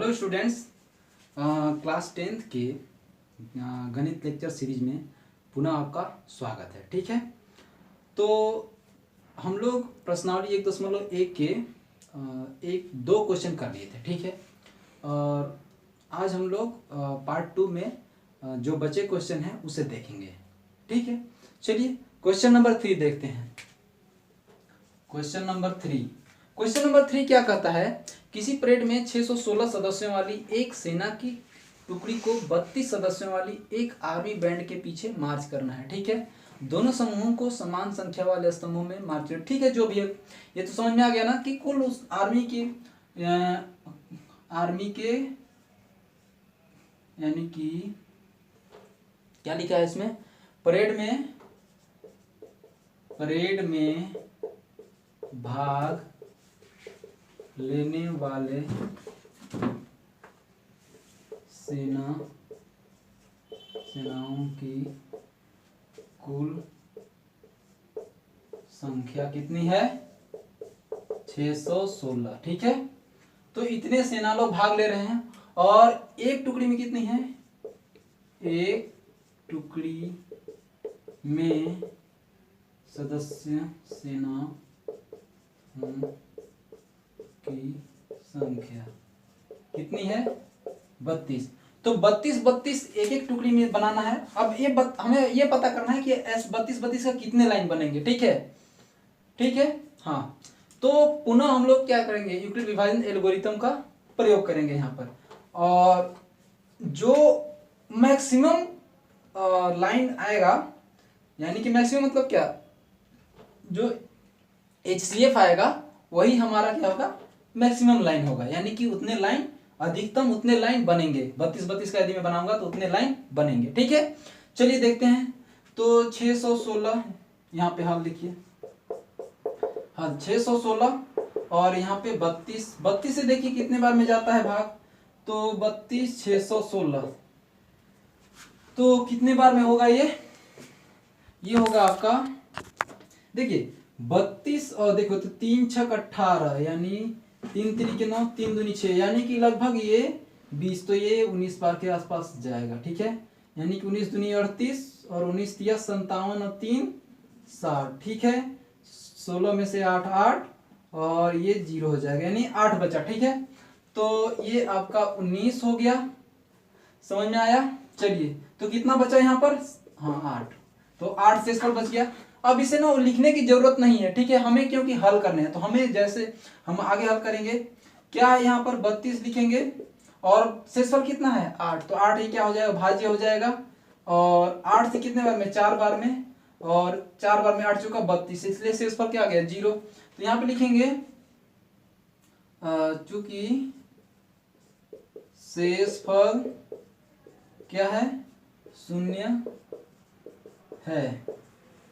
Hello students, class 10th के गणित lecture series में पुनः आपका स्वागत है। ठीक है, तो हम लोग प्रश्नावली 1.1 के एक दो क्वेश्चन कर लिए थे। ठीक है, और आज हम लोग पार्ट 2 में जो बचे क्वेश्चन हैं उसे देखेंगे। ठीक है, चलिए क्वेश्चन नंबर 3 देखते हैं। क्वेश्चन नंबर 3 क्या कहता है? किसी परेड में 616 सदस्यों वाली एक सेना की टुकड़ी को 32 सदस्यों वाली एक आर्मी बैंड के पीछे मार्च करना है। ठीक है, दोनों समूहों को समान संख्या वाले स्तंभों में मार्च। ठीक है, जो भी है ये तो समझ में आ गया ना कि कुल उस आर्मी के यानी कि क्या लिखा है इसमें, परेड में भाग लेने वाले सेनाओं की कुल संख्या कितनी है? 616। ठीक है, तो इतने सेना लोग भाग ले रहे हैं और एक टुकड़ी में कितनी है? एक टुकड़ी में सदस्य सेना की संख्या कितनी है? 32। तो 32 एक एक टुकड़ी में बनाना है। अब हमें ये पता करना है कि 32 का कितने लाइन बनेंगे। ठीक है, हाँ, तो पुनः हम लोग क्या करेंगे, यूक्लिड विभाजन एल्गोरिथम का प्रयोग करेंगे यहाँ पर, और जो मैक्सिमम लाइन आएगा, यानी कि मैक्सिमम मतलब क्या, जो HCF आएगा वही हमारा क्या होगा, मैक्सिमम लाइन होगा। यानी कि उतने लाइन, अधिकतम उतने लाइन बनेंगे। 32 का यदि मैं बनाऊंगा तो उतने लाइन बनेंगे। ठीक है, चलिए देखते हैं। तो 616 यहाँ पे हाल लिखिए, हाँ 616, और यहाँ पे 32 से देखिए कितने बार में जाता है भाग, तो 32 616, तो कितने बार में होगा ये होगा आपका, देखिए 32 और देखो तो 3 6 18, यानी 3 3 9 3 दूनी 6, यानी कि लगभग ये 20, तो ये 19 बार के आसपास जाएगा। ठीक है, यानी कि 19 दूनी 38 और 19 तिया 57 और 3 60। ठीक है, 16 में से 8 8 और ये 0 हो जाएगा, यानी 8 बचा। ठीक है, तो ये आपका 19 हो गया। समझ में आया? चलिए, तो कितना बचा यहाँ पर? हाँ 8, तो 8 शेष पर बच गया। अब इसे ना लिखने की जरूरत नहीं है। ठीक है, हमें क्योंकि हल करने हैं, तो हमें जैसे हम आगे हल करेंगे, क्या है यहाँ पर 32 लिखेंगे और शेषफल कितना है? 8, तो 8 ही क्या हो जाएगा, भाज्य हो जाएगा। और 8 से कितने बार में? 4 बार में, और 4 बार में 8 चौका 32, इसलिए शेषफल क्या आ गया? 0। तो यहाँ पे लिखेंगे चूंकि शेषफल क्या है? 0 है।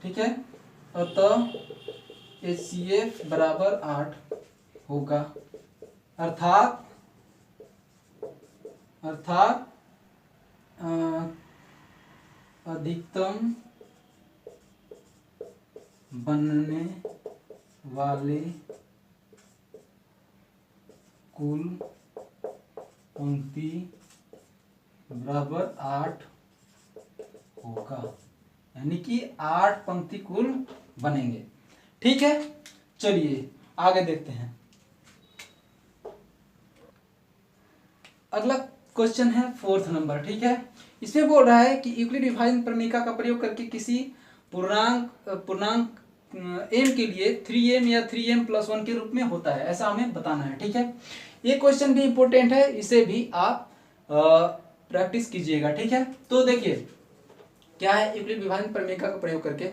ठीक है, अतः HCF बराबर 8 होगा, अर्थात अधिकतम बनने वाले कुल पंक्ति बराबर 8 होगा, यानी कि 8 पंक्ति कुल बनेंगे। ठीक है, चलिए आगे देखते हैं। अगला क्वेश्चन है 4th नंबर। ठीक है, इसमें बोल रहा है कि यूक्लिड विभाजन प्रमेय का प्रयोग करके किसी पूर्णांक m के लिए 3m या 3m+1 के रूप में होता है, ऐसा हमें बताना है। ठीक है, ये क्वेश्चन भी इंपॉर्टेंट है, इसे भी आप प्रैक्टिस कीजिएगा। ठीक है, तो देखिए क्या है, यूक्लिड विभाजन प्रमेय का प्रयोग करके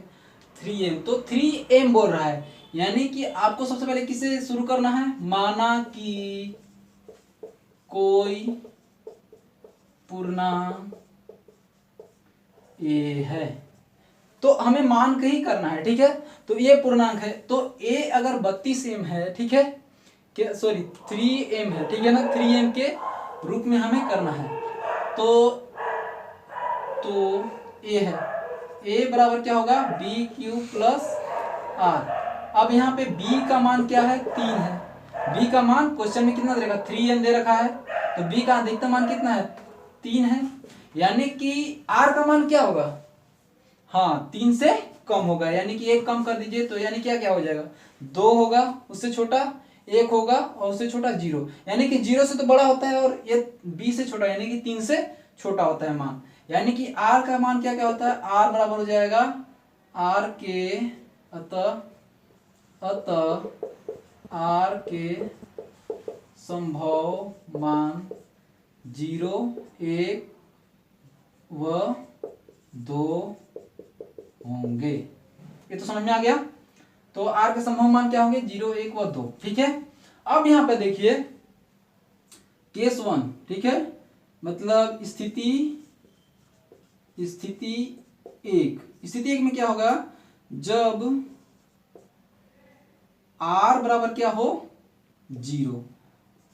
3m, तो 3m बोल रहा है, यानी कि आपको सबसे पहले किसे शुरू करना है? माना कि कोई पूर्णांक a है, तो हमें मान के ही करना है। ठीक है, तो ये पूर्णांक है, तो a अगर 32m है, ठीक है, क्या सॉरी 3m है, ठीक है ना, 3m के रूप में हमें करना है। तो a है, a बराबर क्या होगा? BQ + R। अब यहाँ पे b का मान क्या है? 3 है। b का मान क्वेश्चन में कितना दे रखा? 3m दे रखा है, तो बी का अधिकतम मान कितना है, 3 है, यानी कि आर का मान क्या होगा, हाँ 3 से कम होगा, यानी कि 1 कम कर दीजिए तो यानी क्या क्या हो जाएगा, 2 होगा, उससे छोटा 1 होगा और उससे छोटा 0, यानी कि 0 से तो बड़ा होता है और ये बी से छोटा यानी कि 3 से छोटा होता है मान, यानी कि आर का मान क्या क्या होता है, आर बराबर हो जाएगा आर के अतः आर के संभव मान 0, 1 व 2 होंगे। ये तो समझ में आ गया। तो आर के संभव मान क्या होंगे, 0, 1 व 2। ठीक है, अब यहां पे देखिए केस 1, ठीक है, मतलब स्थिति 1 में क्या होगा, जब आर बराबर क्या हो 0,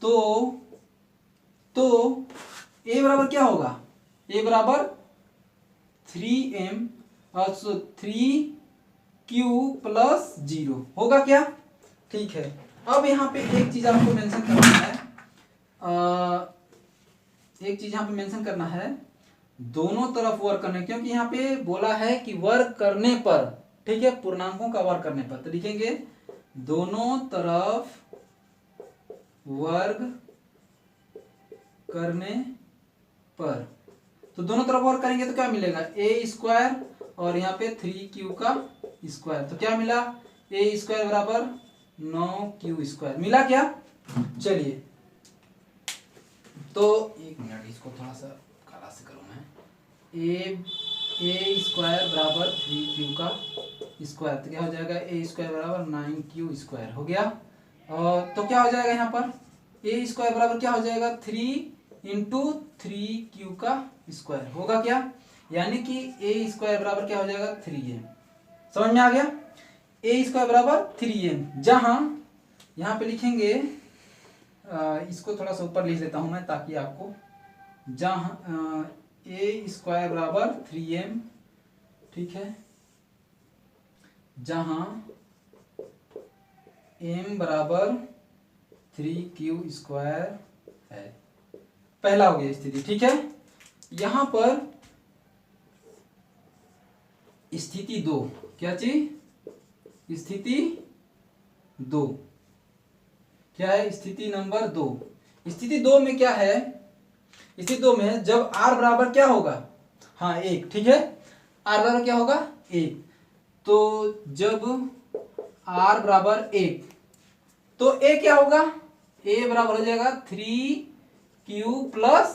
तो ए बराबर क्या होगा, ए बराबर 3m 3q प्लस 0 होगा क्या। ठीक है, अब यहाँ पे एक चीज आपको मेंशन करना है, एक चीज यहाँ पे मेंशन करना है, दोनों तरफ वर्क करने, क्योंकि यहाँ पे बोला है कि वर्क करने पर, ठीक है, पूर्णांकों का वर्क करने पर, तो लिखेंगे दोनों तरफ वर्ग करने पर, तो दोनों तरफ वर्क करेंगे तो क्या मिलेगा, ए स्क्वायर और यहाँ पे 3q का स्क्वायर, तो क्या मिला, ए स्क्वायर बराबर 9q स्क्वायर मिला क्या। चलिए तो एक मिनट, इसको थोड़ा सा काला से करूँ मैं, ए स्क्वायर बराबर 3q का स्क्वायर, तो क्या हो जाएगा, ए स्क्वायर बराबर 9q स्क्वायर हो गया, और तो क्या हो जाएगा यहाँ पर, ए स्क्वायर बराबर क्या हो जाएगा, 3 इंटू 3q का स्क्वायर होगा क्या, यानी कि ए स्क्वायर बराबर क्या हो जाएगा 3m। समझ में आ गया, ए स्क्वायर बराबर 3m, जहां यहाँ पे लिखेंगे, इसको थोड़ा सा ऊपर लिख लेता हूं मैं ताकि आपको, जहां ए स्क्वायर बराबर 3m, ठीक है, जहां m बराबर 3q स्क्वायर है, पहला हो गया स्थिति। ठीक है, यहां पर स्थिति 2, क्या चीज, स्थिति 2 क्या है, स्थिति नंबर 2, स्थिति 2 में क्या है, स्थिति 2 में जब r बराबर क्या होगा, हाँ 1, ठीक है, r बराबर क्या होगा 1, तो जब r बराबर 1 तो a क्या होगा, a बराबर हो जाएगा 3q प्लस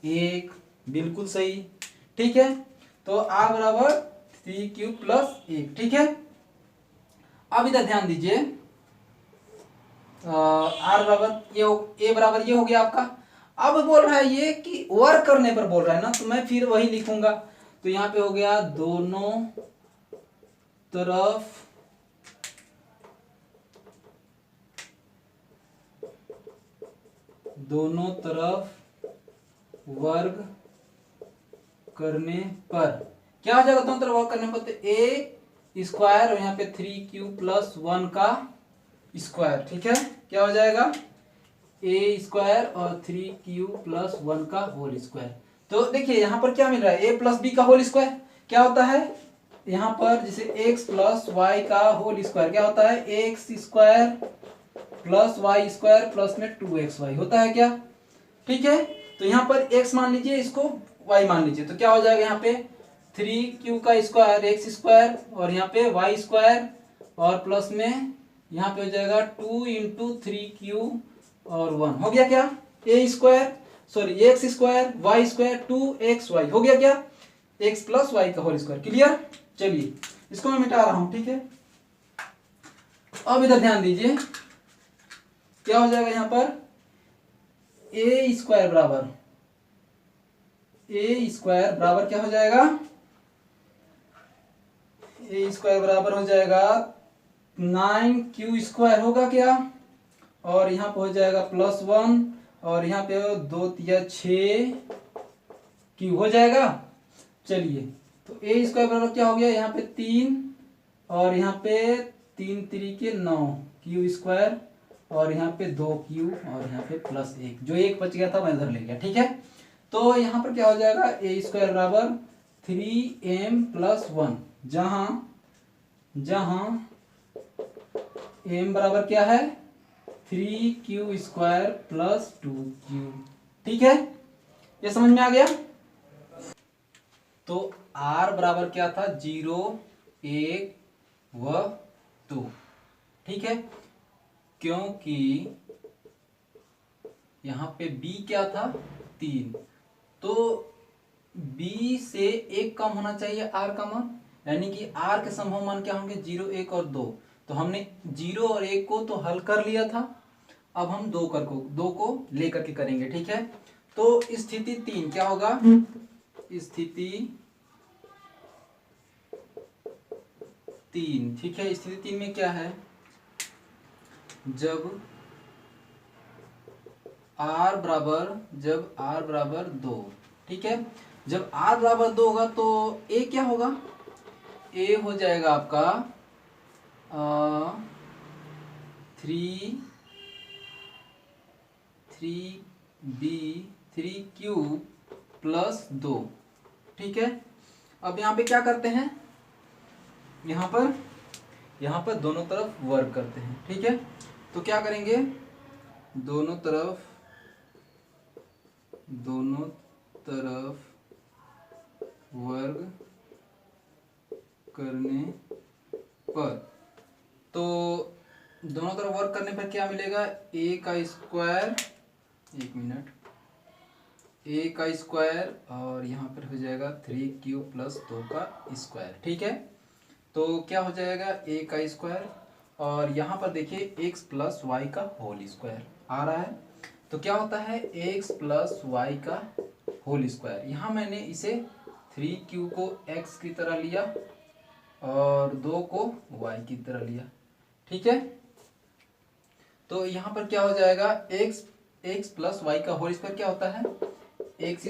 1, बिल्कुल सही। ठीक है, तो r बराबर 3q प्लस 1। ठीक है, अब इधर ध्यान दीजिए, आर बराबर ये, ए बराबर ये हो गया आपका। अब बोल रहा है ये कि वर्क करने पर बोल रहा है ना, तो मैं फिर वही लिखूंगा, तो यहाँ पे हो गया दोनों तरफ वर्ग करने पर क्या हो जाएगा, दोनों तरफ वर्ग करने पर, तो ए स्क्वायर और यहाँ पे 3q प्लस 1 का स्क्वायर, ठीक है, क्या हो जाएगा, ए स्क्वायर और 3q प्लस 1 का होल स्क्वायर। तो देखिए यहाँ पर क्या मिल रहा है, ए प्लस बी का होल स्क्वायर क्या होता है, यहाँ पर जैसे x प्लस वाई का होल स्क्वायर क्या होता है, X square plus Y square plus में 2xy होता है क्या। ठीक है, तो यहाँ पर x मान लीजिए, इसको y मान लीजिए, तो क्या हो जाएगा यहाँ पे 3q का स्क्वायर एक्स स्क्वायर और यहाँ पे वाई स्क्वायर और प्लस में यहाँ पे हो जाएगा 2 इंटू 3q और 1 हो गया क्या, a square sorry x square y square 2xy हो गया क्या, x प्लस वाई का होल स्क्वायर। क्लियर, चलिए इसको मैं मिटा रहा हूं। ठीक है, अब इधर ध्यान दीजिए, क्या हो जाएगा यहाँ पर, ए स्क्वायर बराबर क्या हो जाएगा, ए स्क्वायर बराबर हो जाएगा 9q स्क्वायर होगा क्या, और यहाँ पे हो जाएगा प्लस 1 और यहाँ पे 2 तिया 6q हो जाएगा। चलिए, तो ए स्क्वायर बराबर क्या हो गया, यहाँ पे 3 और यहाँ पे 3 3 के 9 q स्क्वायर और यहाँ पे 2q और यहाँ पे +1, जो एक बच गया था मैं इधर ले गया, ठीक है। तो यहाँ पर क्या हो जाएगा, a² बराबर 3m+1, जहां m बराबर क्या है 3q² + 2q, ठीक है, ये समझ में आ गया। तो r बराबर क्या था 0, 1 व 2, ठीक है, क्योंकि यहाँ पे b क्या था 3, तो b से 1 कम होना चाहिए r का मान, यानी कि r के संभव मान क्या होंगे 0, 1 और 2। तो हमने 0 और 1 को तो हल कर लिया था, अब हम 2 को लेकर के करेंगे, ठीक है। तो स्थिति 3 क्या होगा, स्थिति 3, ठीक है, स्थिति 3 में क्या है, जब r बराबर 2, ठीक है, जब r बराबर 2 होगा तो a क्या होगा, a हो जाएगा आपका 3q + 2, ठीक है। अब यहाँ पे क्या करते हैं, यहाँ पर दोनों तरफ वर्ग करते हैं, ठीक है। तो क्या करेंगे, दोनों तरफ वर्ग करने पर, तो दोनों तरफ वर्क करने पर क्या मिलेगा, a का स्क्वायर और यहाँ पर हो जाएगा 3q + 2 का स्क्वायर, ठीक है। तो क्या हो जाएगा a का स्क्वायर और यहाँ पर देखिए x + y का होल स्क्वायर आ रहा है, तो क्या होता है x + y का होल स्क्वायर। यहाँ मैंने इसे 3q को x की तरह लिया और 2 को y की तरह लिया, ठीक है। तो यहाँ पर क्या हो जाएगा x + y का होल स्क्वायर क्या होता है x²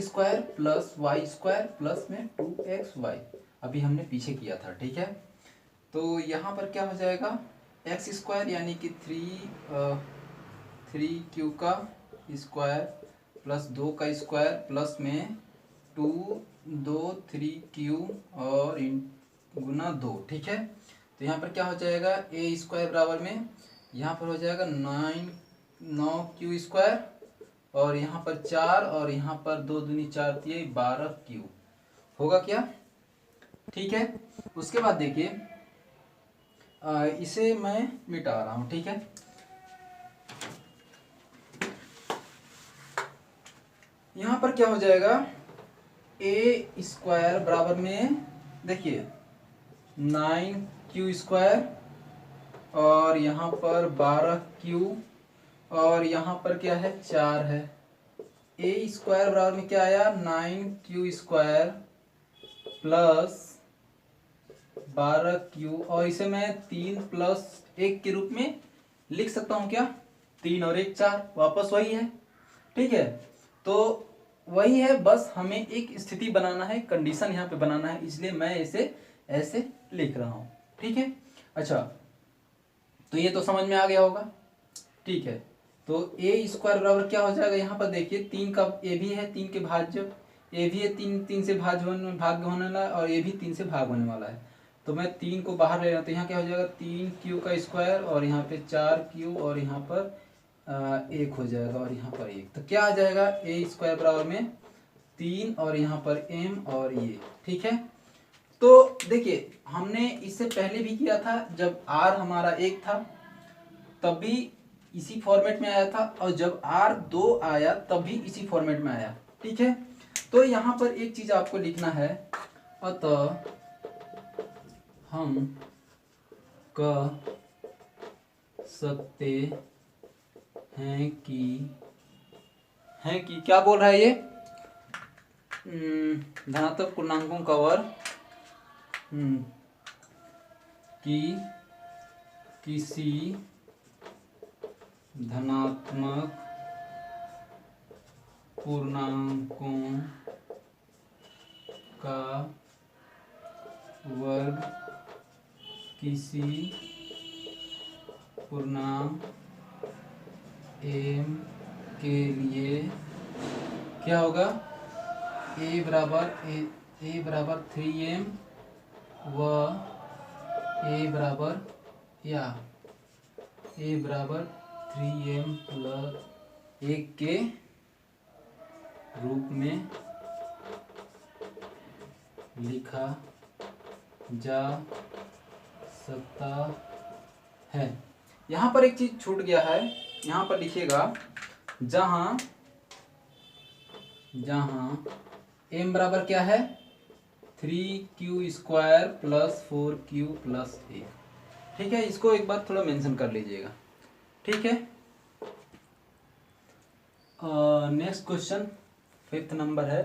+ y² प्लस में 2xy, अभी हमने पीछे किया था, ठीक है। तो यहाँ पर क्या हो जाएगा x² यानी कि 3q का स्क्वायर प्लस 2 का स्क्वायर प्लस में 3q और गुना 2, ठीक है। तो यहाँ पर क्या हो जाएगा a² बराबर में यहाँ पर हो जाएगा 9q² और यहाँ पर 4 और यहाँ पर 2 दूनी 4 12q होगा क्या, ठीक है। उसके बाद देखिए इसे मैं मिटा रहा हूँ, ठीक है। यहाँ पर क्या हो जाएगा a² बराबर में देखिए 9q² और यहाँ पर 12q और यहाँ पर क्या है 4 है। a² बराबर में क्या आया 9q² प्लस 12q और इसे मैं 3 + 1 के रूप में लिख सकता हूँ क्या, 3 और 1 4, वापस वही है, ठीक है। तो वही है, बस हमें एक स्थिति बनाना है, कंडीशन यहाँ पे बनाना है, इसलिए मैं इसे ऐसे लिख रहा हूँ, ठीक है। अच्छा, तो ये तो समझ में आ गया होगा, ठीक है। तो a² बराबर क्या हो जाएगा, यहाँ पर देखिए 3 का a भी है 3 के भाज्य, a भी है 3 से भाग्य होने वाला और a भी 3 से भाग होने वाला है। तो मैं 3 को बाहर ले रहा हूँ, तो यहाँ क्या हो जाएगा 3q का स्क्वायर और यहाँ पे 4q और यहाँ पर 1 हो जाएगा और यहाँ पर 1, तो क्या आ जाएगा a² बराबर में 3 और यहाँ पर m और ये, ठीक है। तो देखिए हमने इससे पहले भी किया था, जब r हमारा 1 था तब भी इसी फॉर्मेट में आया था और जब r 2 आया तब भी इसी फॉर्मेट में आया, ठीक है। तो यहाँ पर एक चीज आपको लिखना है, अतः हम कह सकते हैं कि क्या बोल रहा है ये, धनात्मक पूर्णांकों का वर्ग कि किसी धनात्मक पूर्णांकों का वर्ग किसी पूर्णांक एम के लिए क्या होगा, ए बराबर 3m व ए बराबर 3m प्लस 1 के रूप में लिखा जा सकता है। यहाँ पर एक चीज छूट गया है, यहाँ पर लिखिएगा जहां m बराबर क्या है 3q² प्लस 4q प्लस 1। ठीक है, इसको एक बार थोड़ा मेंशन कर लीजिएगा। ठीक है, नेक्स्ट क्वेश्चन 5th नंबर है।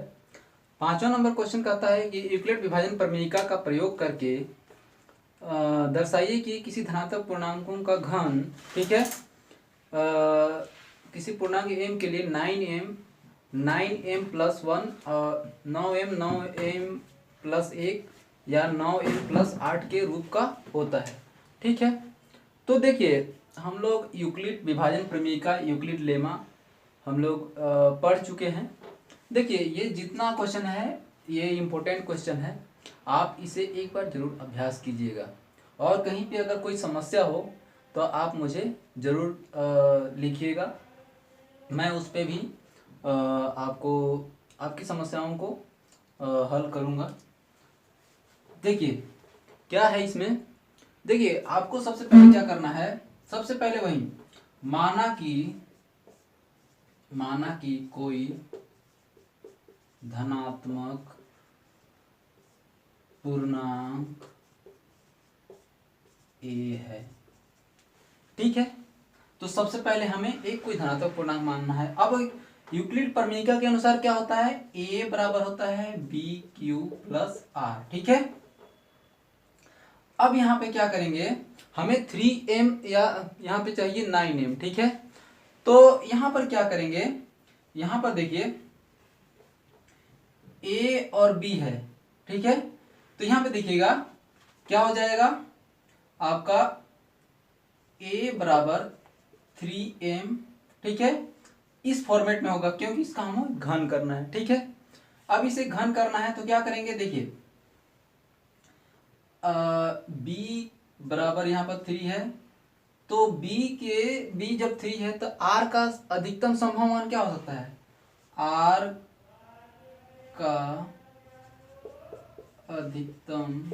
5वां नंबर क्वेश्चन कहता है कि यूक्लिड विभाजन प्रमेयिका का प्रयोग करके दर्शाइए कि किसी धनात्मक पूर्णांकों का घन, ठीक है, किसी पूर्णांक m के लिए 9m प्लस 1 और 9m प्लस 1 या 9m प्लस 8 के रूप का होता है। ठीक है, तो देखिए हम लोग यूक्लिड विभाजन प्रमेयिका, यूक्लिड लेमा हम लोग पढ़ चुके हैं। देखिए ये जितना क्वेश्चन है ये इम्पोर्टेंट क्वेश्चन है, आप इसे एक बार जरूर अभ्यास कीजिएगा और कहीं पे अगर कोई समस्या हो तो आप मुझे ज़रूर लिखिएगा, मैं उस पर भी आपको आपकी समस्याओं को हल करूँगा। देखिए क्या है इसमें, देखिए आपको सबसे पहले क्या करना है, सबसे पहले वही माना कि कोई धनात्मक पूर्णांक a है। ठीक है, तो सबसे पहले हमें एक कोई धनात्मक पूर्णांक मानना है। अब यूक्लिड प्रमेयिका के अनुसार क्या होता है, a बराबर होता है bq प्लस r। ठीक है, अब यहाँ पे क्या करेंगे, हमें 3m या यहाँ पे चाहिए 9m। ठीक है, तो यहाँ पर क्या करेंगे, यहाँ पर देखिए a और b है। ठीक है, तो यहाँ पे देखिएगा क्या हो जाएगा आपका a बराबर 3m। ठीक है, इस फॉर्मेट में होगा क्योंकि इसका हमें घन करना है। ठीक है, अब इसे घन करना है तो क्या करेंगे, देखिए b बराबर यहाँ पर 3 है, तो b जब 3 है तो r का अधिकतम संभव मान क्या हो सकता है, r का अधिकतम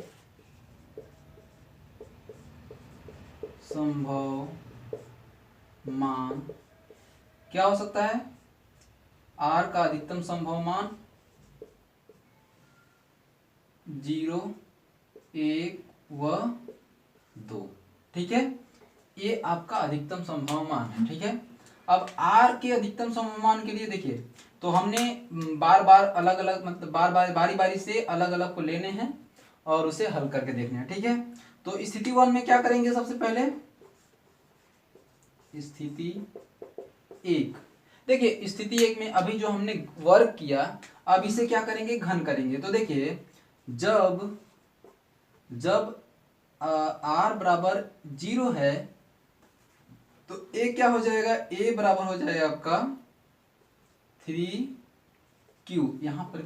संभव मान क्या हो सकता है, r का अधिकतम संभव मान 0, 1 व 2। ठीक है, ये आपका अधिकतम संभव मान है। ठीक है, अब r के अधिकतम संभव मान के लिए देखिए तो हमने बार बार अलग अलग मतलब बारी बारी से अलग अलग को लेने हैं और उसे हल करके देखना है। ठीक है, तो स्थिति 1 में क्या करेंगे, सबसे पहले स्थिति 1, देखिए स्थिति 1 में अभी जो हमने वर्क किया अब इसे क्या करेंगे, घन करेंगे। तो देखिए जब r बराबर 0 है तो a क्या हो जाएगा, a बराबर हो जाएगा आपका 3q, यहाँ पर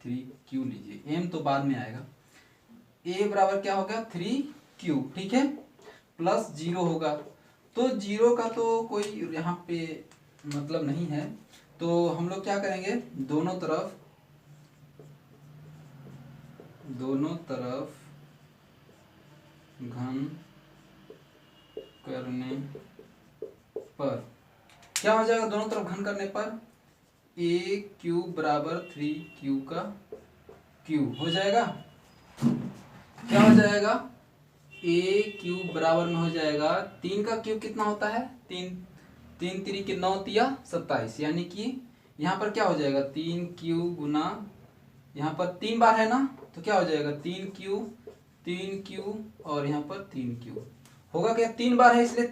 3q लीजिए, m तो बाद में आएगा, a बराबर क्या होगा 3q। ठीक है, प्लस 0 होगा, तो 0 का तो कोई यहाँ पे मतलब नहीं है, तो हम लोग क्या करेंगे, दोनों तरफ घन करने पर क्या हो जाएगा, दोनों तरफ घन करने पर a क्यूब बराबर 3q का क्यूब हो जाएगा। क्या हो जाएगा, a क्यूब बराबर में हो जाएगा 3 का क्यूब कितना होता है, 3 3 के 9 तिया 27, यानी कि यहाँ पर क्या हो जाएगा 3q गुना यहाँ पर 3 बार है ना, तो क्या हो जाएगा 3q और यहाँ पर 3q होगा क्या, 3 बार है इसलिए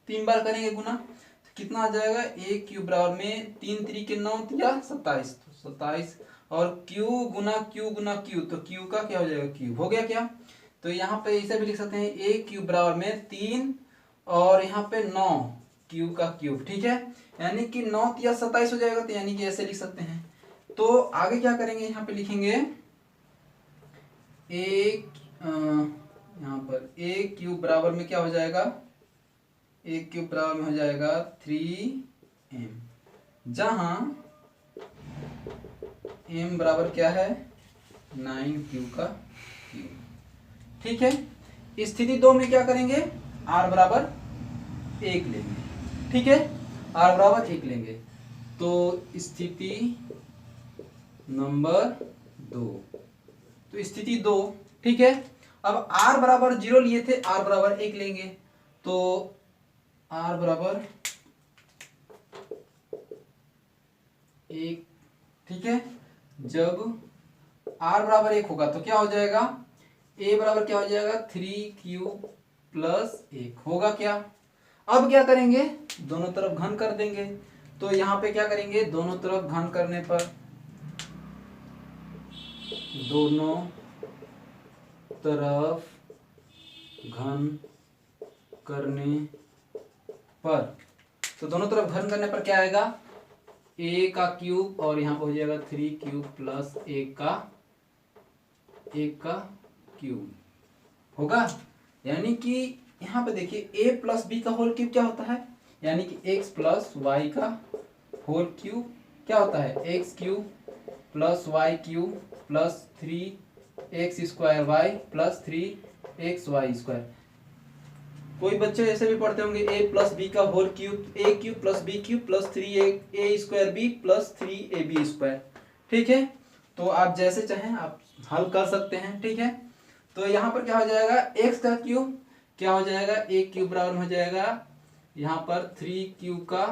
3 बार करेंगे गुना, तो कितना आ जाएगा, a क्यूब बराबर में 3 3 के 9 तिया 27, तो 27 और q गुना q, तो q का क्या हो जाएगा क्यूब हो गया क्या। तो यहाँ पे ऐसा भी लिख सकते हैं a क्यूब बराबर में 3 और यहाँ पे 9 क्यू का क्यूब, ठीक है, यानी कि 9 या 27 हो जाएगा, तो यानी कि ऐसे लिख सकते हैं। तो आगे क्या करेंगे, यहाँ पे लिखेंगे यहाँ पर ए क्यूब बराबर में क्या हो जाएगा, ए क्यूब बराबर में हो जाएगा 3m, जहां m बराबर क्या है 9q का क्यूब, ठीक है। स्थिति 2 में क्या करेंगे, r बराबर 1 लेंगे, ठीक है, r बराबर 1 लेंगे। तो स्थिति नंबर 2, तो स्थिति 2, ठीक है। अब r बराबर 0 लिए थे, r बराबर 1 लेंगे, तो r बराबर 1, ठीक है। जब r बराबर 1 होगा तो क्या हो जाएगा, a बराबर क्या हो जाएगा 3q प्लस 1 होगा क्या। अब क्या करेंगे, दोनों तरफ घन कर देंगे। तो यहाँ पे क्या करेंगे, दोनों तरफ घन करने पर, दोनों तरफ घन करने पर, तो दोनों तरफ घन करने पर क्या आएगा, a का क्यूब और यहाँ पर हो जाएगा 3q प्लस 1 का क्यूब होगा। यानी कि यहाँ पे देखिए a प्लस बी का होल क्यूब क्या होता है, यानी कि x प्लस वाई का होल क्यूब क्या होता है, X cube plus Y cube plus 3x square Y plus 3x Y square. कोई बच्चे ऐसे भी पढ़ते होंगे a प्लस बी का whole cube, a cube plus B cube plus 3a square B plus 3ab square, ठीक है। तो आप जैसे चाहें आप हल कर सकते हैं, ठीक है। तो यहाँ पर क्या हो जाएगा, x का क्यूब क्या हो जाएगा, a क्यूब बराबर हो जाएगा यहाँ पर 3q का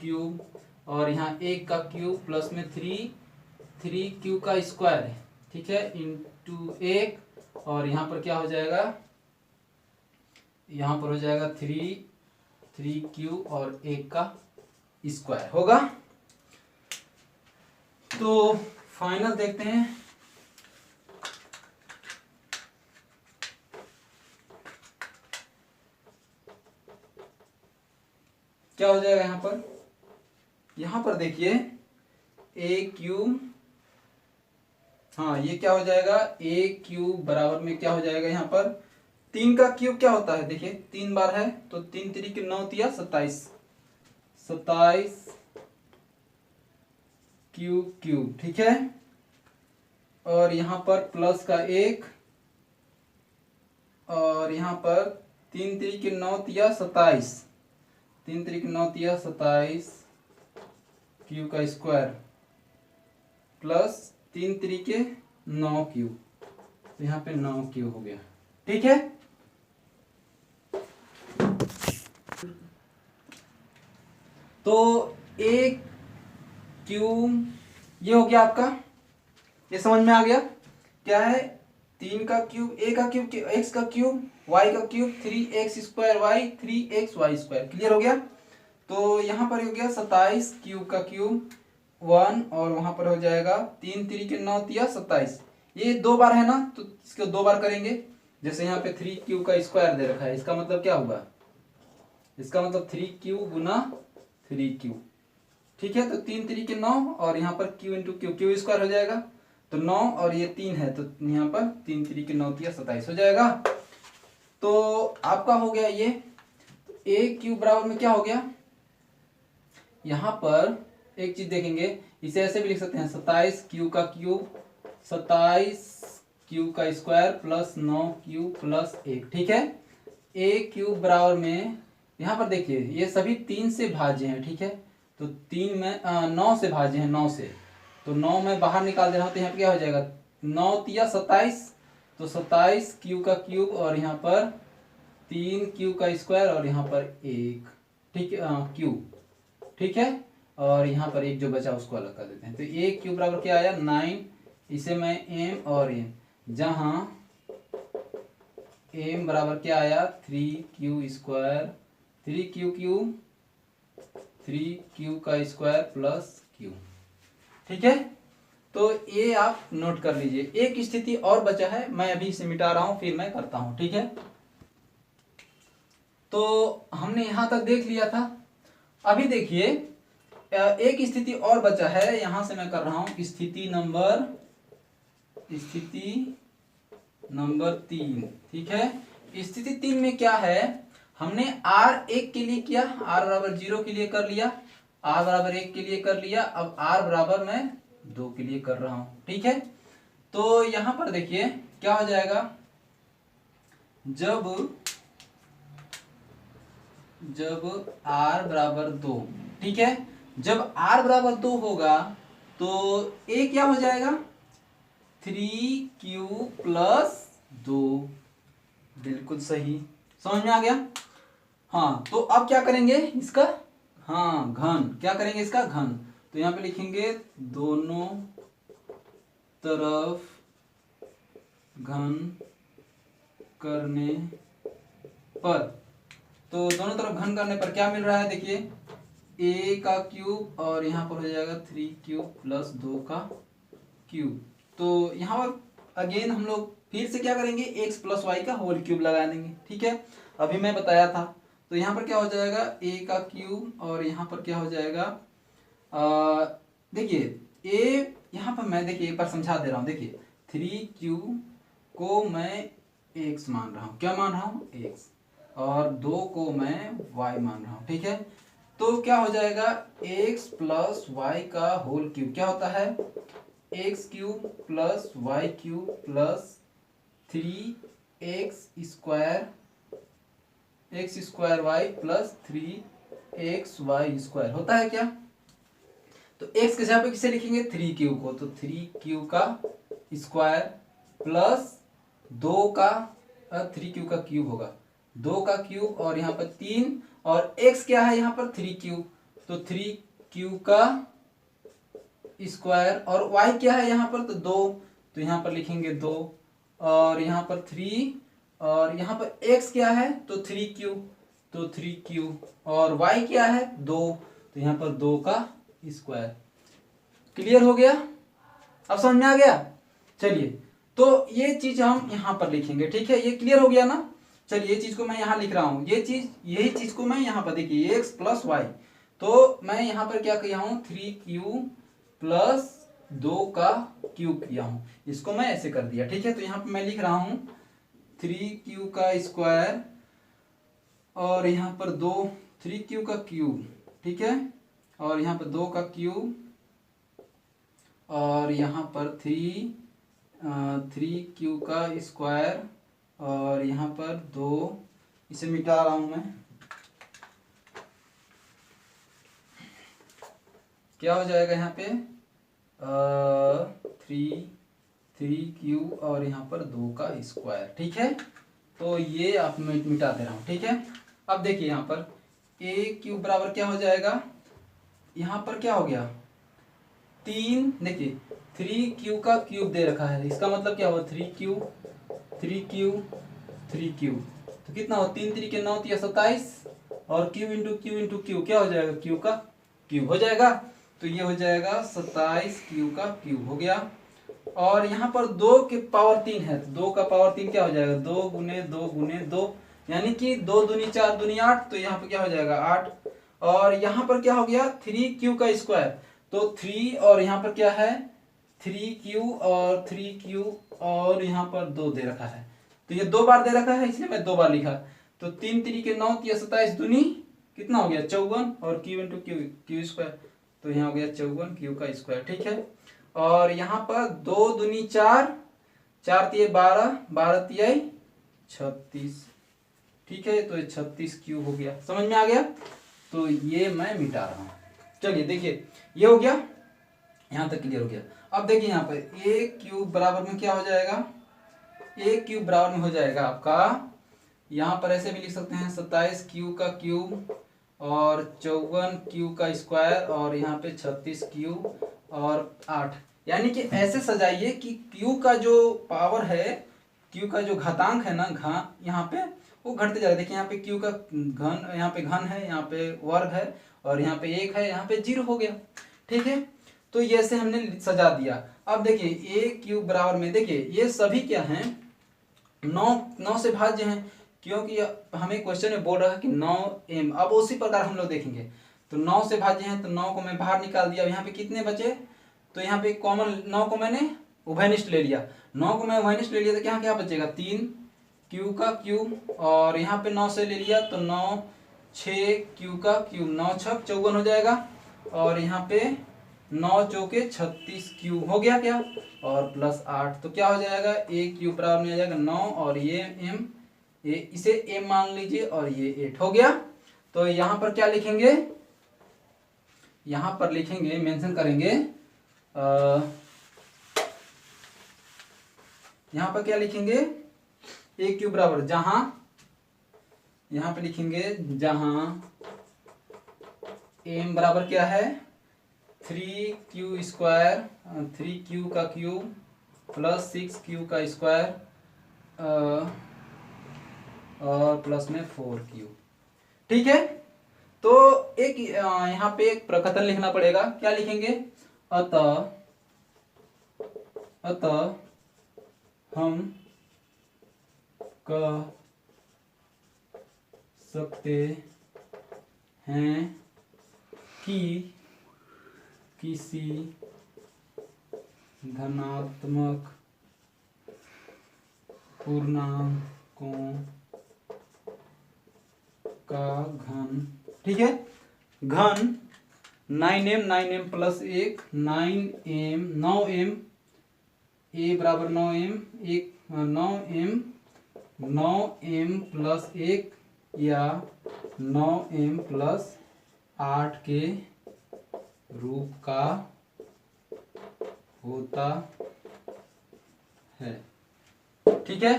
क्यूब और यहाँ 1 का क्यूब प्लस में 3q का स्क्वायर है, ठीक है, इंटू 1 और यहाँ पर क्या हो जाएगा, यहाँ पर हो जाएगा 3q और 1 का स्क्वायर होगा। तो फाइनल देखते हैं, क्या हो जाएगा यहाँ पर देखिए a क्यूब, हाँ ये क्या हो जाएगा, a क्यूब बराबर में क्या हो जाएगा, यहाँ पर 3 का क्यूब क्या होता है, देखिए 3 बार है तो 3 3 के 9 या 27 क्यूब, ठीक है। और यहाँ पर प्लस का 1 और यहाँ पर 3 3 के 9 या 27, 3 3 के 9 या 27 क्यूब का स्क्वायर प्लस 3 3 के 9 क्यूब, तो यहाँ पे 9 क्यूब हो गया, ठीक है। तो एक क्यूब ये हो गया आपका, ये समझ में आ गया क्या है, 3 का क्यूब, a का क्यूब, x का क्यूब, y का cube 3x square y 3x y square, clear हो गया। तो यहाँ पर हो गया 27 क्यूब का क्यूब 1 और वहां पर हो जाएगा 3 3 के 9 या 27, ये 2 बार है ना, तो इसको 2 बार करेंगे। जैसे यहाँ पे 3q का स्क्वायर दे रखा है, इसका मतलब क्या हुआ, इसका मतलब 3q गुना 3q, ठीक है। तो 3 3 के 9 और यहाँ पर q इंटू क्यू स्क्वायर हो जाएगा, तो 9 और ये 3 है तो यहाँ पर 3 3 के 9 या 27 हो जाएगा। तो आपका हो गया ये, a क्यूब बराबर में क्या हो गया, यहाँ पर एक चीज देखेंगे, इसे ऐसे भी लिख सकते हैं 27 क्यू का क्यूब 27 क्यू का स्क्वायर प्लस 9 क्यू प्लस 1, ठीक है। a क्यूब बराबर में यहाँ पर देखिए ये सभी 3 से भाज्य हैं, ठीक है। तो 3 में 9 से भाज्य हैं, 9 से, तो 9 में बाहर निकाल दे रहा हूँ तो यहाँ पर क्या हो जाएगा 9 या 27, तो 27 क्यू का क्यूब और यहाँ पर 3 क्यू का स्क्वायर और यहाँ पर 1, ठीक है, क्यूब, ठीक है। और यहाँ पर एक जो बचा उसको अलग कर देते हैं, तो a क्यूब बराबर क्या आया 9, इसे मैं m और n, जहां m बराबर क्या आया 3q square 3q cube 3q का स्क्वायर प्लस q, ठीक है। तो ये आप नोट कर लीजिए। एक स्थिति और बचा है, मैं अभी इसे मिटा रहा हूं फिर मैं करता हूं, ठीक है। तो हमने यहां तक देख लिया था अभी देखिए एक स्थिति और बचा है, यहां से मैं कर रहा हूं स्थिति नंबर 3। ठीक है, स्थिति 3 में क्या है, हमने r 1 के लिए किया, r बराबर 0 के लिए कर लिया, r बराबर 1 के लिए कर लिया, अब r बराबर मैं 2 के लिए कर रहा हूं। ठीक है, तो यहां पर देखिए क्या हो जाएगा, जब r बराबर 2, ठीक है, जब r बराबर 2 होगा तो a क्या हो जाएगा, 3q प्लस 2। बिल्कुल सही, समझ में आ गया। हाँ, तो अब क्या करेंगे इसका, हाँ घन, क्या करेंगे इसका घन, तो यहाँ पे लिखेंगे दोनों तरफ घन करने पर, तो दोनों तरफ घन करने पर क्या मिल रहा है, देखिए a का क्यूब और यहाँ पर हो जाएगा 3q प्लस 2 का क्यूब। तो यहाँ पर अगेन हम लोग फिर से क्या करेंगे, x प्लस वाई का होल क्यूब लगा देंगे। ठीक है, अभी मैं बताया था, तो यहाँ पर क्या हो जाएगा a का क्यूब और यहाँ पर क्या हो जाएगा, देखिए a, यहाँ पर मैं देखिए एक बार समझा दे रहा हूँ, देखिए 3q को मैं x मान रहा हूँ, क्या मान रहा हूँ x, और 2 को मैं y मान रहा हूँ। ठीक है, तो क्या हो जाएगा x प्लस वाई का होल क्यूब क्या होता है, X cube plus Y cube plus 3x square Y plus 3xy square होता है क्या। तो x के जगह पे किसे लिखेंगे, 3q को, तो 3q का स्क्वायर प्लस 2 का 3q का क्यूब होगा, 2 का क्यूब और यहाँ पर 3, और x क्या है यहाँ पर 3q, तो 3q का स्क्वायर, और y क्या है यहाँ पर, तो 2, तो यहाँ पर लिखेंगे 2, और यहाँ पर 3, और यहाँ पर x क्या है तो 3q, तो 3q, और y क्या है 2, तो यहाँ पर 2 का स्क्वायर। क्लियर हो गया, अब समझ में आ गया। चलिए, तो ये चीज हम यहाँ पर लिखेंगे। ठीक है, ये क्लियर हो गया ना। चलिए, ये चीज को मैं यहाँ लिख रहा हूँ, यही चीज को मैं यहाँ पर देखिए x प्लस वाई, तो मैं यहाँ पर क्या किया हूँ 3q प्लस 2 का क्यूब किया हूँ, इसको मैं ऐसे कर दिया। ठीक है, तो यहाँ पर मैं लिख रहा हूँ 3q का स्क्वायर और यहाँ पर 3q का क्यूब, ठीक है, और यहाँ पर 2 का क्यूब, और यहाँ पर 3q का स्क्वायर, और यहाँ पर 2, इसे मिटा रहा हूँ मैं, क्या हो जाएगा यहाँ पे 3q और यहाँ पर 2 का स्क्वायर। ठीक है, तो ये आप मिटा दे रहा हूँ। ठीक है, अब देखिए यहाँ पर a क्यूब बराबर क्या हो जाएगा, यहाँ पर क्या हो गया 3, देखिए 3q का क्यूब दे रखा है, इसका मतलब क्या हुआ 3q, तो कितना हो 3 3 के 9 या 27, और q इंटू क्यू क्या हो जाएगा, q का क्यूब हो जाएगा, तो ये हो जाएगा 27q का क्यूब हो गया। और यहाँ पर 2 के पावर 3 है, तो 2 का पावर 3 क्या हो जाएगा 2 गुने 2 गुने 2, यानी कि 2 दूनी 4 दूनी 8, तो यहाँ पर क्या हो जाएगा 8, और यहाँ पर क्या हो गया 3q का स्क्वायर, तो 3 और यहाँ पर क्या है 3q और 3q, और यहाँ पर 2 दे रखा है, तो ये 2 बार दे रखा है इसलिए मैं 2 बार लिखा, तो 3 3 के 9 या 27 दूनी कितना हो गया 54, और q इंटू क्यू स्क्वायर, तो यहाँ हो गया 54q का स्क्वायर। ठीक है, और यहाँ पर 2 दूनी 4, 4 तिये 12, 12 तिये 36। ठीक है, तो 36q हो गया, समझ में आ गया। तो ये मैं मिटा रहा हूँ। चलिए देखिए, ये हो गया, यहाँ तक क्लियर हो गया। अब देखिए यहाँ पर a क्यूब बराबर में क्या हो जाएगा, a क्यूब बराबर में हो जाएगा आपका, यहाँ पर ऐसे भी लिख सकते हैं 27q का क्यूब और 54q का स्क्वायर, और यहाँ पे 36q और 8, यानी कि ऐसे सजाइए कि q का जो पावर है, q का जो घातांक है ना, यहाँ पे वो घटते जा रहा है। देखिए यहाँ पे q का घन, यहाँ पे घन है, यहाँ पे वर्ग है, और यहाँ पे 1 है, यहाँ पे 0 हो गया। ठीक है, तो ये ऐसे हमने सजा दिया। अब देखिए a क्यूब बराबर में, देखिए ये सभी क्या हैं 9 से भाज्य हैं, क्योंकि हमें क्वेश्चन में बोल रहा है कि 9m। अब उसी प्रकार हम लोग देखेंगे, तो 9 से भाज्य हैं तो 9 को मैं बाहर निकाल दिया। यहाँ पे कितने बचे, तो यहाँ पे कॉमन 9 को मैंने उभयनिष्ठ ले लिया। 9 को मैं उभयनिष्ठ ले लिया तो यहाँ क्या बचेगा 3 क्यू का क्यू, और यहाँ पे 9 से ले लिया तो 9 6 क्यू का क्यू, 9 छक 54 हो जाएगा, और यहाँ पे 9 चौके 36 क्यू हो गया क्या, और प्लस 8 तो क्या हो जाएगा ए क्यू बराबर में आ जाएगा 9, और ये एम, ये इसे एम मान लीजिए, और ये 8 हो गया। तो यहाँ पर क्या लिखेंगे, यहाँ पर लिखेंगे मेंशन करेंगे, यहाँ पर क्या लिखेंगे ए क्यू बराबर, जहां यहाँ पे लिखेंगे जहां एम बराबर क्या है 3q स्क्वायर, 3q का क्यूब प्लस 6q का स्क्वायर और प्लस में 4q। ठीक है, तो एक यहाँ पे एक प्रकथन लिखना पड़ेगा। क्या लिखेंगे, अतः हम कह सकते हैं कि किसी धनात्मक पूर्णांकों का घन, ठीक है, घन 9m प्लस 1 9m ए बराबर 9m 9m प्लस 1 या 9m प्लस 8 के रूप का होता है। ठीक है,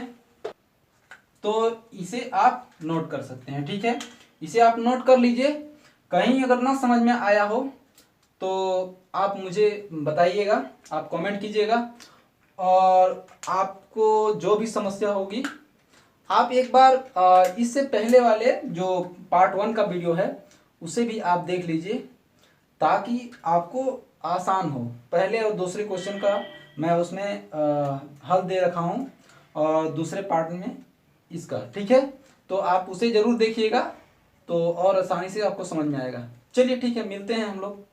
तो इसे आप नोट कर सकते हैं। ठीक है, इसे आप नोट कर लीजिए। कहीं अगर ना समझ में आया हो तो आप मुझे बताइएगा, आप कमेंट कीजिएगा, और आपको जो भी समस्या होगी आप एक बार इससे पहले वाले जो पार्ट 1 का वीडियो है उसे भी आप देख लीजिए, ताकि आपको आसान हो। पहले और दूसरे क्वेश्चन का मैं उसमें हल दे रखा हूँ, और दूसरे पार्ट में इसका। ठीक है, तो आप उसे ज़रूर देखिएगा, तो और आसानी से आपको समझ में आएगा। चलिए ठीक है, मिलते हैं हम लोग।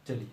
चलिए।